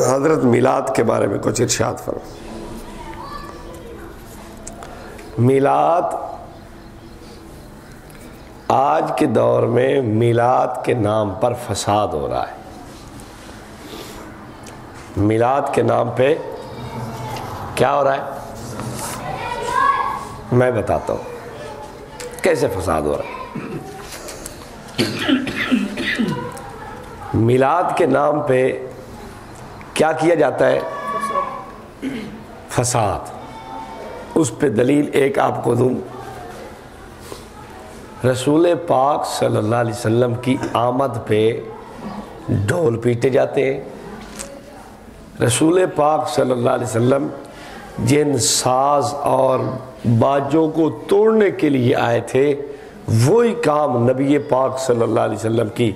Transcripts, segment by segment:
حضرت میلاد کے بارے میں کچھ ارشاد فرمائیں۔ میلاد آج کے دور میں میلاد کے نام پر فساد ہو رہا ہے۔ میلاد کے نام پہ کیا ہو رہا ہے؟ میں بتاتا ہوں کیسے فساد ہو رہا ہے۔ میلاد کے نام پہ کیا کیا جاتا ہے؟ فساد۔ اس پہ دلیل ایک آپ کو دوں، رسول پاک صلی اللہ علیہ وسلم کی آمد پہ ڈھول پیٹے جاتے ہیں۔ رسول پاک صلی اللہ علیہ وسلم جن ساز اور باجوں کو توڑنے کے لیے آئے تھے وہی کام نبی پاک صلی اللہ علیہ وسلم کی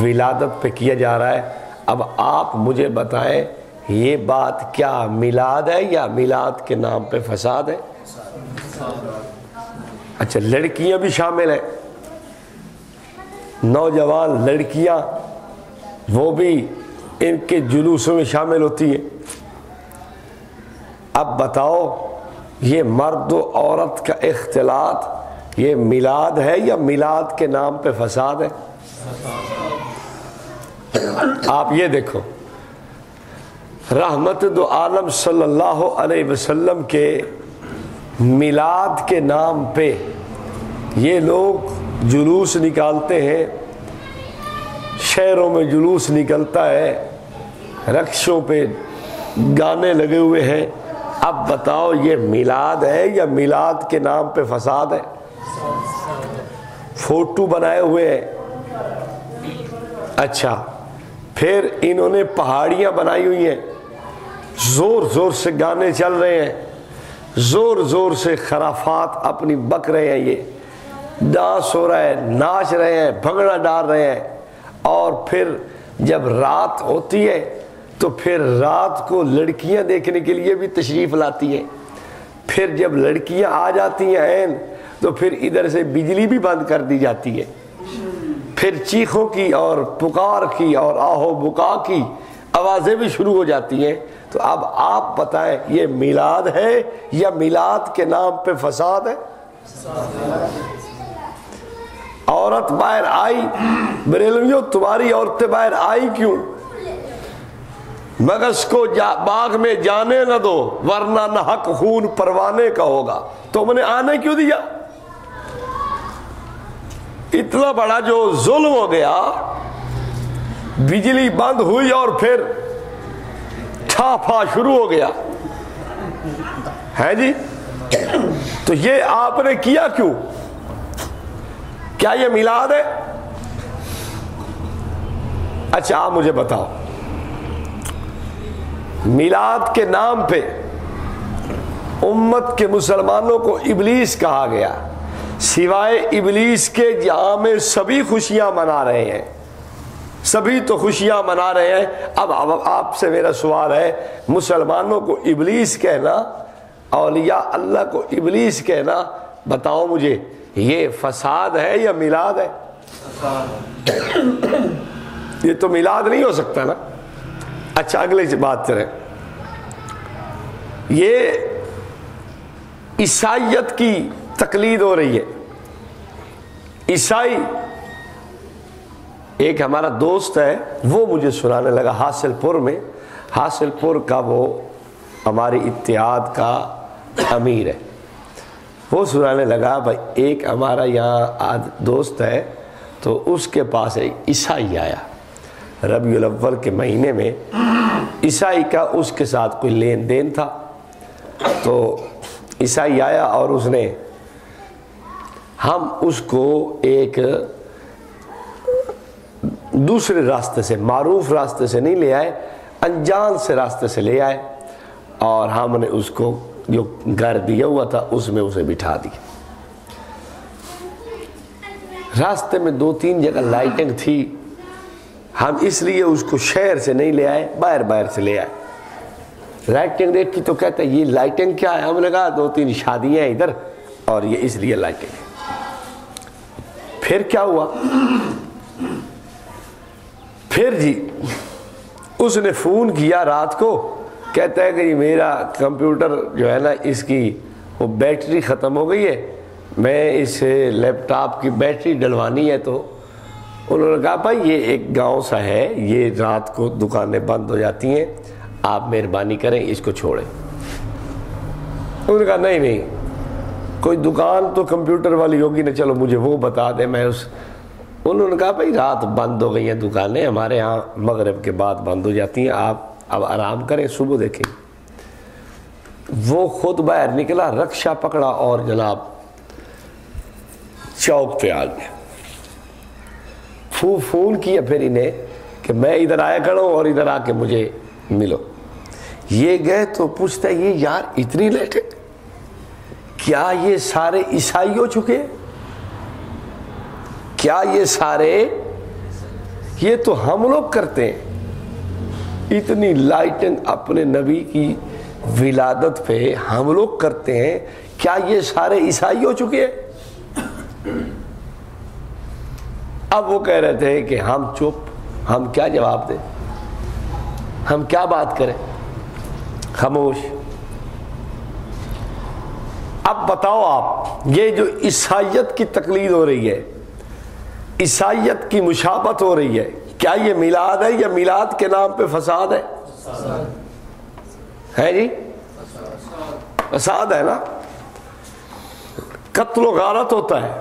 ولادت پہ کیا جا رہا ہے۔ اب آپ مجھے بتائیں یہ بات کیا میلاد ہے یا میلاد کے نام پہ فساد ہے؟ اچھا، لڑکیاں بھی شامل ہیں، نوجوان لڑکیاں وہ بھی ان کے جلوسوں میں شامل ہوتی ہیں۔ اب بتاؤ یہ مرد و عورت کا اختلاط یہ میلاد ہے یا میلاد کے نام پہ فساد ہے؟ آپ یہ دیکھو، رحمت دو عالم صلی اللہ علیہ وسلم کے میلاد کے نام پہ یہ لوگ جلوس نکالتے ہیں، شہروں میں جلوس نکلتا ہے، رکشوں پہ گانے لگے ہوئے ہیں۔ اب بتاؤ یہ میلاد ہے یا میلاد کے نام پہ فساد ہے؟ فوٹو بنائے ہوئے ہیں۔ اچھا، پھر انہوں نے پہاڑیاں بنائی ہوئی ہیں، زور زور سے گانے چل رہے ہیں، زور زور سے خرافات اپنی بک رہے ہیں، یہ ڈانس ہو رہا ہے، ناچ رہے ہیں، بھنگڑا ڈال رہے ہیں۔ اور پھر جب رات ہوتی ہے تو پھر رات کو لڑکیاں دیکھنے کے لیے بھی تشریف لاتی ہیں۔ پھر جب لڑکیاں آ جاتی ہیں تو پھر ادھر سے بجلی بھی بند کر دی جاتی ہے، پھر چیخوں کی اور پکار کی اور آہو بکا کی آوازیں بھی شروع ہو جاتی ہیں۔ تو اب آپ بتائیں یہ میلاد ہے یا میلاد کے نام پہ فساد ہے؟ عورت باہر آئی، بریلویوں تمہاری عورتیں باہر آئی کیوں؟ مگس کو باغ میں جانے نہ دو ورنہ نحق خون پروانے کا ہوگا، تم نے آنے کیوں دیا؟ اتنا بڑا جو ظلم ہو گیا، بجلی بند ہوئی اور پھر ٹھاپا شروع ہو گیا ہے جی۔ تو یہ آپ نے کیا کیوں؟ کیا یہ میلاد ہے؟ اچھا آپ مجھے بتاؤ، میلاد کے نام پہ امت کے مسلمانوں کو ابلیس کہا گیا، سوائے ابلیس کے جہاں میں سبھی خوشیاں منا رہے ہیں، سبھی تو خوشیاں منا رہے ہیں۔ اب آپ سے میرا سوال ہے، مسلمانوں کو ابلیس کہنا، اولیاء اللہ کو ابلیس کہنا، بتاؤ مجھے یہ فساد ہے یا میلاد ہے؟ یہ تو میلاد نہیں ہو سکتا نا۔ اچھا اگلے بات کریں، یہ عیسائیت کی تقلید ہو رہی ہے۔ عیسائی، ایک ہمارا دوست ہے وہ مجھے سنانے لگا، حاصل پور میں، حاصل پور کا وہ ہماری اتحاد کا امیر ہے، وہ سنانے لگا بھائی ایک ہمارا یہاں دوست ہے تو اس کے پاس ایک عیسائی آیا ربیع الاول کے مہینے میں، عیسائی کا اس کے ساتھ کوئی لین دین تھا، تو عیسائی آیا اور اس نے، ہم اس کو ایک دوسرے راستے سے، معروف راستے سے نہیں لے آئے، انجان سے راستے سے لے آئے، اور ہم نے اس کو جو گھر دیا ہوا تھا اس میں اسے بٹھا دیا۔ راستے میں 2-3 جگہ لائٹنگ تھی، ہم اس لیے اس کو شہر سے نہیں لے آئے، باہر سے لے آئے۔ لائٹنگ دیکھی تو کہتا ہے یہ لائٹنگ کیا ہے؟ ہم نے کہا 2-3 شادیاں ہیں ادھر اور یہ اس لیے لائٹنگ ہے۔ پھر کیا ہوا؟ پھر جی اس نے فون کیا رات کو، کہتا ہے کہ میرا کمپیوٹر جو ہے نا اس کی وہ بیٹری ختم ہو گئی ہے، میں اس لیپ ٹاپ کی بیٹری ڈلوانی ہے۔ تو انہوں نے کہا بھائی یہ ایک گاؤں سا ہے، یہ رات کو دکانیں بند ہو جاتی ہیں، آپ مہربانی کریں اس کو چھوڑیں۔ انہوں نے کہا نہیں نہیں، کوئی دکان تو کمپیوٹر والی ہوگی نا، چلو مجھے وہ بتا دیں میں اس۔ انہوں نے کہا بھائی رات بند ہو گئی ہیں دکانیں، ہمارے ہاں مغرب کے بعد بند ہو جاتی ہیں، آپ اب آرام کریں، صبح دیکھیں۔ وہ خود باہر نکلا، رکشہ پکڑا اور جناب چوک پہ آ گیا۔ فون کیا پھر انہیں کہ میں ادھر آیا کروں اور ادھر آ کے مجھے ملو۔ یہ گئے تو پوچھتا ہے یہ یار اتنی لیٹ ہے، کیا یہ سارے عیسائی ہو چکے؟ کیا یہ سارے، یہ تو ہم لوگ کرتے ہیں، اتنی لائٹنگ اپنے نبی کی ولادت پہ ہم لوگ کرتے ہیں، کیا یہ سارے عیسائی ہو چکے ہیں؟ اب وہ کہہ رہے تھے کہ ہم چپ، ہم کیا جواب دیں، ہم کیا بات کریں، خاموش۔ اب بتاؤ آپ، یہ جو عیسائیت کی تقلید ہو رہی ہے، عیسائیت کی مشابہت ہو رہی ہے، کیا یہ میلاد ہے یا میلاد کے نام پہ فساد ہے جی؟ فساد ہے نا، قتل و غارت ہوتا ہے،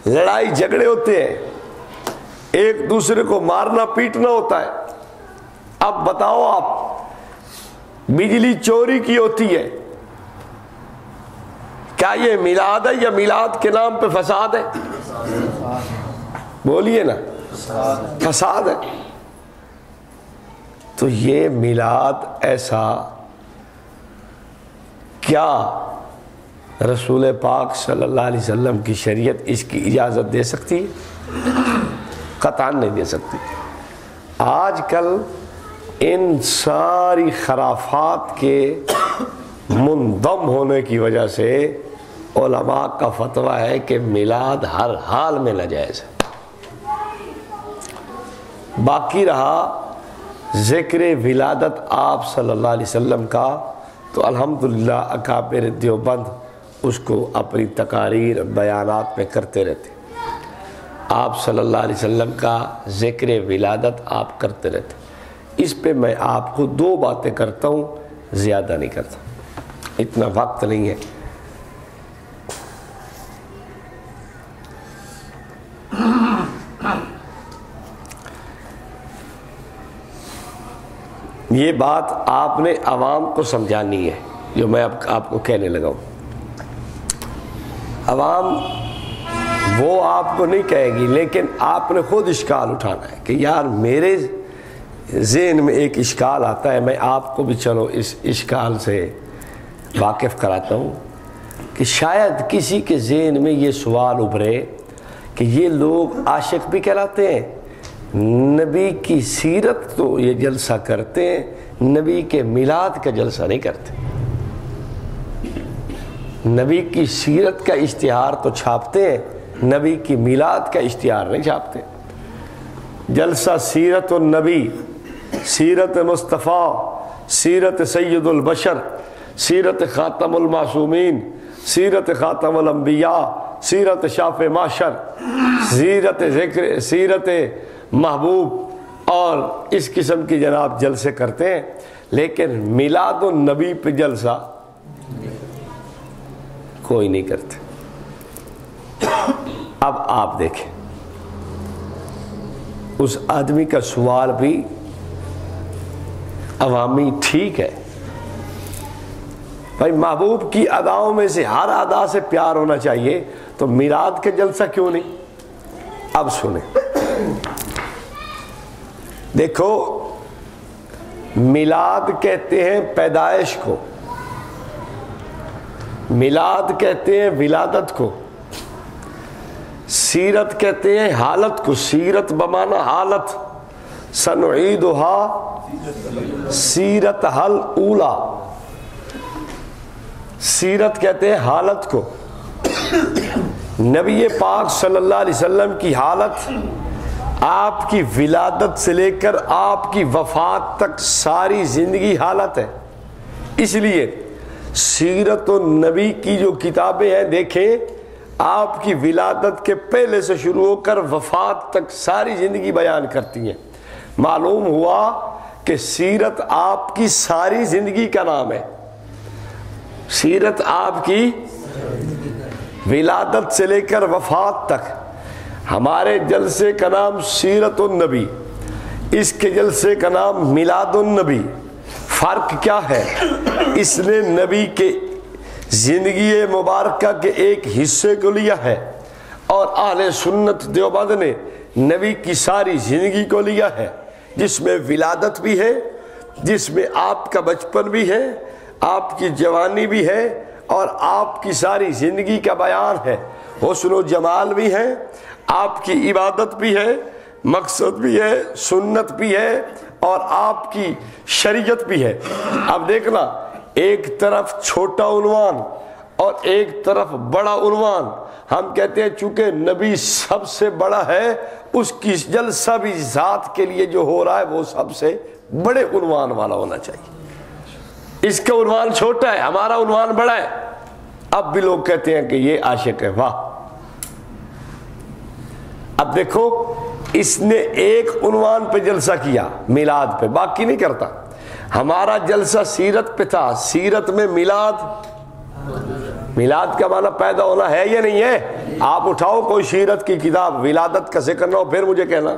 لڑائی جھگڑے ہوتے ہیں، ایک دوسرے کو مارنا پیٹنا ہوتا ہے۔ اب بتاؤ آپ، بجلی چوری کی ہوتی ہے، کیا یہ میلاد ہے یا میلاد کے نام پہ فساد ہے؟ بولیے نا، فساد ہے۔ تو یہ میلاد ایسا، کیا رسول پاک صلی اللہ علیہ وسلم کی شریعت اس کی اجازت دے سکتی ہے؟ قطعاً نہیں دے سکتی۔ آج کل ان ساری خرافات کے منظم ہونے کی وجہ سے علماء کا فتویٰ ہے کہ میلاد ہر حال میں ناجائز ہے۔ باقی رہا ذکر ولادت آپ صلی اللہ علیہ وسلم کا، تو الحمدللہ اکابر دیوبند اس کو اپنی تقاریر بیانات میں کرتے رہتے، آپ صلی اللہ علیہ وسلم کا ذکر ولادت آپ کرتے رہتے۔ اس پہ میں آپ کو 2 باتیں کرتا ہوں، زیادہ نہیں کرتا، اتنا وقت نہیں ہے۔ یہ بات آپ نے عوام کو سمجھانی ہے، جو میں اب آپ کو کہنے لگا ہوں۔ عوام وہ آپ کو نہیں کہے گی، لیکن آپ نے خود اشکال اٹھانا ہے کہ یار میرے ذہن میں ایک اشکال آتا ہے، میں آپ کو بھی چلو اس اشکال سے واقف کراتا ہوں کہ شاید کسی کے ذہن میں یہ سوال ابھرے کہ یہ لوگ عاشق بھی کہلاتے ہیں، نبی کی سیرت تو یہ جلسہ کرتے ہیں، نبی کے میلاد کا جلسہ نہیں کرتے، نبی کی سیرت کا اشتہار تو چھاپتے ہیں، نبی کی میلاد کا اشتہار نہیں چھاپتے۔ جلسہ سیرت النبی، سیرت مصطفیٰ، سیرت سید البشر، سیرت خاتم المعصومین، سیرت خاتم الانبیاء، سیرت شاف معشر، سیرت ذکر، سیرت محبوب اور اس قسم کی جناب جلسے کرتے ہیں، لیکن میلاد النبی پہ جلسہ کوئی نہیں کرتے۔ اب آپ دیکھیں، اس آدمی کا سوال بھی عوامی ٹھیک ہے، بھائی محبوب کی اداؤں میں سے ہر ادا سے پیار ہونا چاہیے، تو میلاد کا جلسہ کیوں نہیں؟ اب سنیں، دیکھو میلاد کہتے ہیں پیدائش کو، میلاد کہتے ہیں ولادت کو، سیرت کہتے ہیں حالت کو، سیرت بمانا حالت، سنعیدها سیرتها الاولی، سیرت کہتے ہیں حالت کو۔ نبی پاک صلی اللہ علیہ وسلم کی حالت آپ کی ولادت سے لے کر آپ کی وفات تک ساری زندگی حالت ہے. اس لیے سیرت النبی کی جو کتابیں ہیں دیکھیں آپ کی ولادت کے پہلے سے شروع ہو کر وفات تک ساری زندگی بیان کرتی ہیں. معلوم ہوا کہ سیرت آپ کی ساری زندگی کا نام ہے. سیرت آپ کی ولادت سے لے کر وفات تک. ہمارے جلسے کا نام سیرت النبی، اس کے جلسے کا نام میلاد النبی. فرق کیا ہے؟ اس نے نبی کے زندگی مبارکہ کے ایک حصے کو لیا ہے اور اہل سنت دیوبند نے نبی کی ساری زندگی کو لیا ہے، جس میں ولادت بھی ہے، جس میں آپ کا بچپن بھی ہے، آپ کی جوانی بھی ہے اور آپ کی ساری زندگی کا بیان ہے. حسن و جمال بھی ہے، آپ کی عبادت بھی ہے، مقصد بھی ہے، سنت بھی ہے اور آپ کی شریعت بھی ہے. اب دیکھنا، ایک طرف چھوٹا عنوان اور ایک طرف بڑا عنوان. ہم کہتے ہیں چونکہ نبی سب سے بڑا ہے، اس کی جلسہ بھی ذات کے لیے جو ہو رہا ہے وہ سب سے بڑے عنوان والا ہونا چاہیے. اس کا عنوان چھوٹا ہے، ہمارا عنوان بڑا ہے. اب بھی لوگ کہتے ہیں کہ یہ عاشق ہے. واہ! اب دیکھو، اس نے ایک عنوان پہ جلسہ کیا، میلاد پہ، باقی نہیں کرتا. ہمارا جلسہ سیرت پہ تھا، سیرت میں میلاد. میلاد کا معنی پیدا ہونا ہے یا نہیں ہے؟ آپ اٹھاؤ کوئی سیرت کی کتاب، ولادت کا ذکر نہ ہو پھر مجھے کہنا.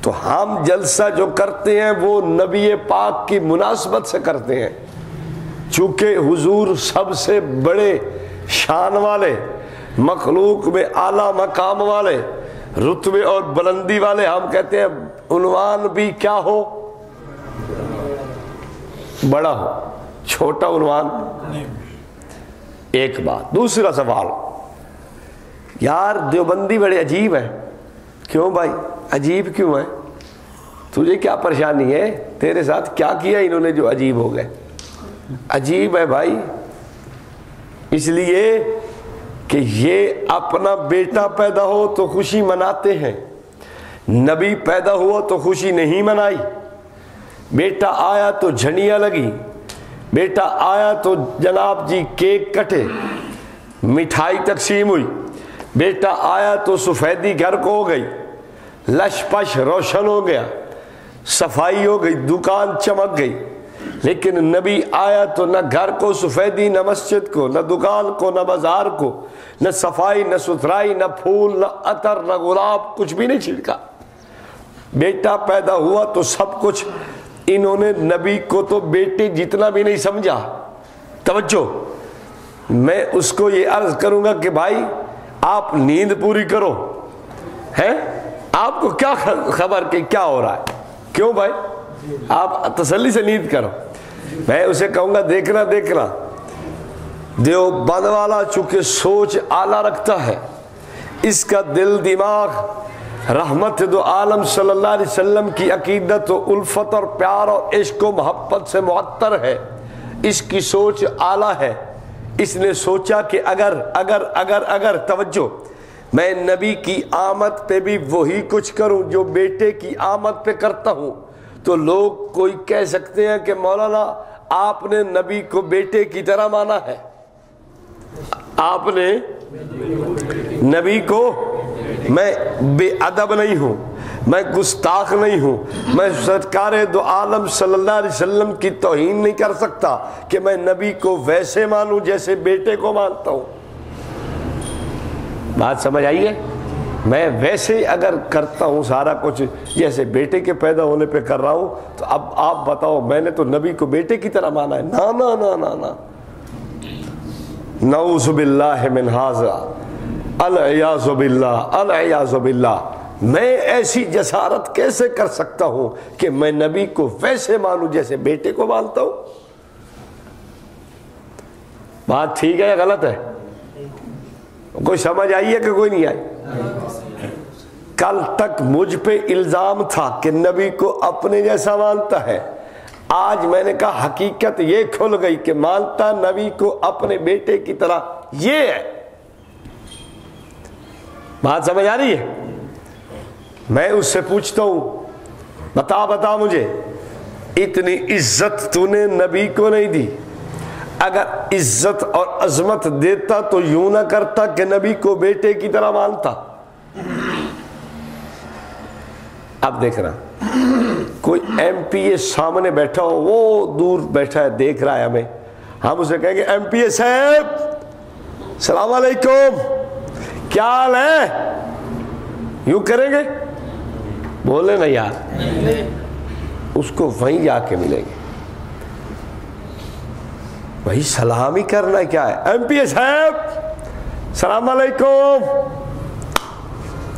تو ہم جلسہ جو کرتے ہیں وہ نبی پاک کی مناسبت سے کرتے ہیں. چونکہ حضور سب سے بڑے شان والے، مخلوق میں اعلیٰ مقام والے، رتبے اور بلندی والے، ہم کہتے ہیں عنوان بھی کیا ہو؟ بڑا ہو. چھوٹا عنوان ایک بات. دوسرا سوال، یار دیوبندی بڑے عجیب ہے. کیوں بھائی عجیب کیوں ہے؟ تجھے کیا پریشانی ہے؟ تیرے ساتھ کیا کیا انہوں نے جو عجیب ہو گئے؟ عجیب ہے بھائی اس لیے کہ یہ اپنا بیٹا پیدا ہو تو خوشی مناتے ہیں، نبی پیدا ہوا تو خوشی نہیں منائی. بیٹا آیا تو جھنڈیاں لگی، بیٹا آیا تو جناب جی کیک کٹے، مٹھائی تقسیم ہوئی. بیٹا آیا تو سفیدی گھر کو ہو گئی، لش پش روشن ہو گیا، صفائی ہو گئی، دکان چمک گئی. لیکن نبی آیا تو نہ گھر کو سفیدی، نہ مسجد کو، نہ دکان کو، نہ بازار کو، نہ صفائی، نہ ستھرائی، نہ پھول، نہ عطر، نہ گلاب، کچھ بھی نہیں چھڑکا. بیٹا پیدا ہوا تو سب کچھ. انہوں نے نبی کو تو بیٹے جتنا بھی نہیں سمجھا. توجہ، میں اس کو یہ عرض کروں گا کہ بھائی آپ نیند پوری کرو. ہے آپ کو کیا خبر کہ کیا ہو رہا ہے؟ کیوں بھائی؟ آپ تسلی سے نیند کرو. میں اسے کہوں گا دیکھنا دیوبند والا چونکہ سوچ اعلیٰ رکھتا ہے، اس کا دل دماغ رحمت دو عالم صلی اللہ علیہ وسلم کی عقیدت و الفت اور پیار اور عشق و محبت سے معطر ہے. اس کی سوچ اعلیٰ ہے. اس نے سوچا کہ اگر توجہ، میں نبی کی آمد پہ بھی وہی کچھ کروں جو بیٹے کی آمد پہ کرتا ہوں تو لوگ کوئی کہہ سکتے ہیں کہ مولانا آپ نے نبی کو بیٹے کی طرح مانا ہے. آپ نے نبی کو، میں بے ادب نہیں ہوں، میں گستاخ نہیں ہوں، میں سرکار دو عالم صلی اللہ علیہ وسلم کی توہین نہیں کر سکتا کہ میں نبی کو ویسے مانوں جیسے بیٹے کو مانتا ہوں. بات سمجھ آئی ہے؟ میں ویسے اگر کرتا ہوں سارا کچھ جیسے بیٹے کے پیدا ہونے پہ کر رہا ہوں تو اب آپ بتاؤ میں نے تو نبی کو بیٹے کی طرح مانا ہے؟ نا نا نا نا نا، نعوذ باللہ من ھذا، العیاذ باللہ العیاذ باللہ. میں ایسی جسارت کیسے کر سکتا ہوں کہ میں نبی کو ویسے مانوں جیسے بیٹے کو مانتا ہوں؟ بات ٹھیک ہے یا غلط ہے؟ کوئی سمجھ آئی ہے کہ کوئی نہیں آئی؟ کل تک مجھ پہ الزام تھا کہ نبی کو اپنے جیسا مانتا ہے. آج میں نے کہا حقیقت یہ کھل گئی کہ مانتا نبی کو اپنے بیٹے کی طرح یہ ہے. بات سمجھ آ رہی ہے؟ میں اس سے پوچھتا ہوں بتا مجھے، اتنی عزت تو نے نبی کو نہیں دی، اگر عزت اور عظمت دیتا تو یوں نہ کرتا کہ نبی کو بیٹے کی طرح مانتا۔ اب دیکھنا، کوئی ایم پی اے سامنے بیٹھا ہو، وہ دور بیٹھا ہے دیکھ رہا ہے ہمیں، ہم اسے کہیں گے ایم پی اے صاحب السلام علیکم، کیا حال ہے؟ یوں کریں گے؟ بولے نا یار، اس کو وہیں جا کے ملیں گے۔ وہی سلام ہی کرنا کیا ہے، ایم پی اے صاحب السلام علیکم،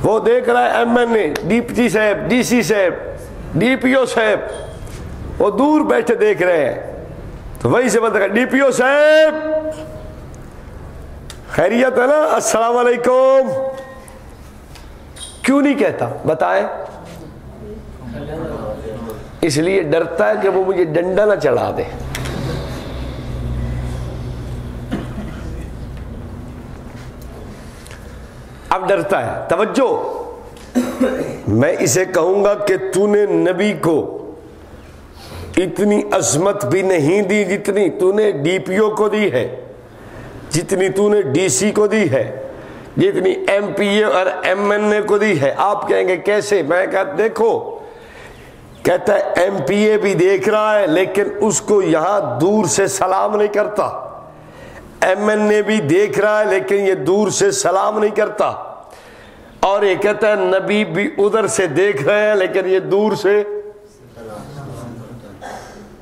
وہ دیکھ رہا ہے ایم این اے، ڈپٹی صاحب، ڈی سی صاحب، ڈی پی او صاحب، وہ دور بیٹھے دیکھ رہے ہیں، تو وہیں سے بتا ڈی پی او صاحب خیریت ہے نا، السلام علیکم۔ کیوں نہیں کہتا بتائیں؟ اس لیے ڈرتا ہے کہ وہ مجھے ڈنڈا نہ چڑھا دے۔ اب ڈرتا ہے، توجہ، میں اسے کہوں گا کہ تو نے نبی کو اتنی عظمت بھی نہیں دی جتنی تو نے ڈی پی او کو دی ہے، جتنی تو نے ڈی سی کو دی ہے، جتنی ایم پی اے اور ایم این اے کو دی ہے۔ آپ کہیں گے کیسے؟ میں کہتا دیکھو، کہتا ہے ایم پی اے بھی دیکھ رہا ہے لیکن اس کو یہاں دور سے سلام نہیں کرتا، ایم این اے بھی دیکھ رہا ہے لیکن یہ دور سے سلام نہیں کرتا، اور یہ کہتا ہے نبی بھی ادھر سے دیکھ رہے ہیں لیکن یہ دور سے،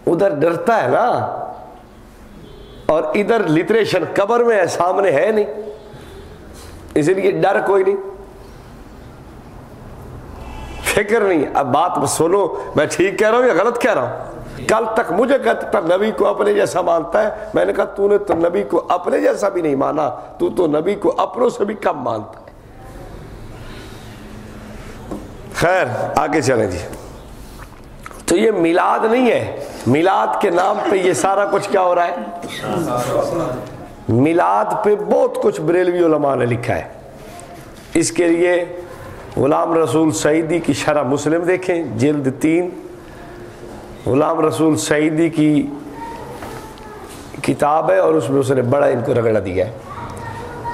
ادھر ڈرتا ہے نا، اور ادھر لٹریشن قبر میں ہے، سامنے ہے نہیں، اس لیے ڈر کوئی نہیں، فکر نہیں۔ اب بات سنو، میں ٹھیک کہہ رہا ہوں یا غلط کہہ رہا ہوں؟ کل تک مجھے کہتا تھا نبی کو اپنے جیسا مانتا ہے، میں نے کہا تو نے تو نبی کو اپنے جیسا بھی نہیں مانا، تو نبی کو اپنوں سے بھی کم مانتا ہے۔ خیر آگے چلیں جی۔ تو یہ میلاد نہیں ہے، میلاد کے نام پہ یہ سارا کچھ کیا ہو رہا ہے؟ میلاد پہ بہت کچھ بریلوی علماء نے لکھا ہے۔ اس کے لیے غلام رسول سعیدی کی شرح مسلم دیکھیں، جلد 3، غلام رسول سعیدی کی کتاب ہے اور اس میں اس نے بڑا ان کو رگڑا دیا ہے۔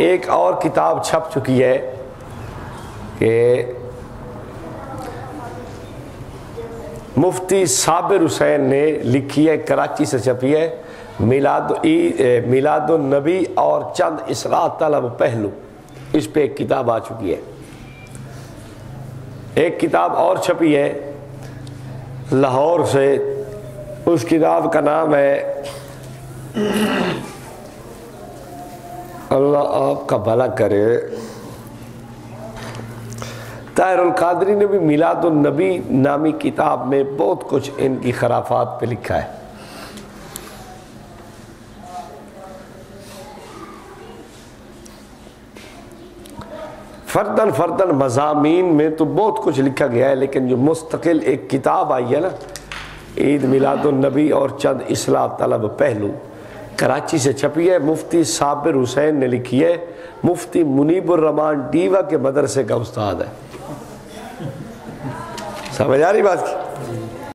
ایک اور کتاب چھپ چکی ہے کہ مفتی صابر حسین نے لکھی ہے، کراچی سے چھپی ہے، میلاد النبی اور چند اصلاح طلب پہلو، اس پہ ایک کتاب آ چکی ہے۔ ایک کتاب اور چھپی ہے لاہور سے، اس کتاب کا نام ہے، اللہ آپ کا بھلا کرے، طاہر القادری نے بھی میلاد النبی نامی کتاب میں بہت کچھ ان کی خرافات پہ لکھا ہے۔ فردن مضامین میں تو بہت کچھ لکھا گیا ہے، لیکن جو مستقل ایک کتاب آئی ہے نا، عید میلاد النبی اور چند اصلاح طلب پہلو، کراچی سے چھپی ہے، مفتی صابر حسین نے لکھی ہے، مفتی منیب الرحمان ڈیوا کے مدرسے کا استاد ہے۔ سمجھ آ رہی بات کی؟